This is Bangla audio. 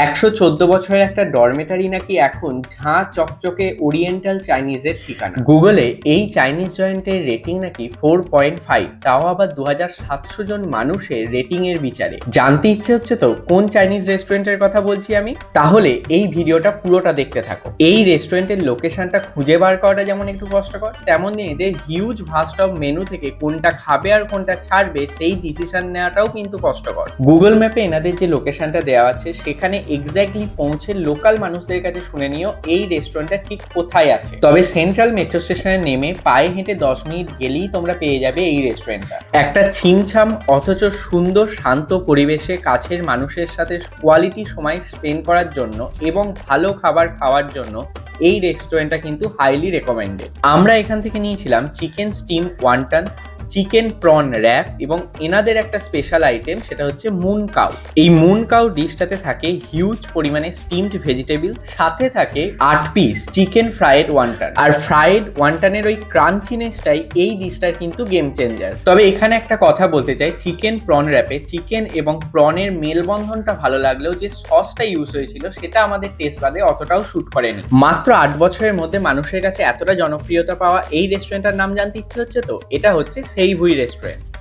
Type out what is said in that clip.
114 বছরের একটা ডরমেটারি নাকি এখন ঝাঁ চকচকে ওরিয়েন্টাল চাইনিজের ঠিকানা। গুগলে এই চাইনিজ জয়েন্টের রেটিং নাকি 4.5, তাও আবার 2700 জন মানুষের রেটিং এর বিচারে। জানতে ইচ্ছে হচ্ছে তো কোন চাইনিজ রেস্টুরেন্টের কথা বলছি আমি? তাহলে এই ভিডিওটা পুরোটা দেখতে থাকো। এই রেস্টুরেন্টের লোকেশনটা খুঁজে বার করাটা যেমন একটু কষ্টকর, তেমনই এদের হিউজ ভাস্ট অফ মেনু থেকে কোনটা খাবে আর কোনটা ছাড়বে সেই ডিসিশন নেওয়াটাও কিন্তু কষ্টকর। গুগল ম্যাপে এনাদের যে লোকেশনটা দেওয়া আছে সেখানে এক্স্যাক্টলি পৌঁছে লোকাল মানুষদের কাছে শুনে নিও এই রেস্টুরেন্টটা ঠিক কোথায় আছে। তবে সেন্ট্রাল মেট্রো স্টেশনে নেমে পায়ে হেঁটে 10 মিনিট গেলেই তোমরা পেয়ে যাবে এই রেস্টুরেন্টটা। একটা ছিমছাম অথচ সুন্দর শান্ত পরিবেশে কাছের মানুষের সাথে কোয়ালিটি সময় স্পেন্ড করার জন্য এবং ভালো খাবার খাওয়ার জন্য এই রেস্টুরেন্টটা কিন্তু হাইলি রেকমেন্ডেড। আমরা এখান থেকে নিয়েছিলাম chicken steam wonton, chicken prawn wrap এবং এনাদের একটা স্পেশাল আইটেম, সেটা হচ্ছে মুন কাউ। এই মুন কাউ ডিশটাতে থাকে হিউজ পরিমাণে স্টিমড ভেজিটেবল, সাথে থাকে 8 পিস চিকেন ফ্রাইড ওয়ান্টন। আর ফ্রাইড ওয়ান্টনের ওই ক্রাঞ্চিনেসটাই এই ডিশটার কিন্তু গেম চেঞ্জার। তবে এখানে একটা কথা বলতে চাই, চিকেন প্রন র্যাপে চিকেন এবং প্রনের মেলবন্ধনটা ভালো লাগলেও যে সসটা ইউজ হয়েছিল সেটা আমাদের টেস্ট বাদে অতটাও শ্যুট করেনি। মাত্র 8 বছরের মধ্যে মানুষের কাছে এতটা জনপ্রিয়তা পাওয়া এই রেস্টুরেন্টটার নাম জানতে ইচ্ছে হচ্ছে তো? এটা হচ্ছে সেই ভুই রেস্টুরেন্ট।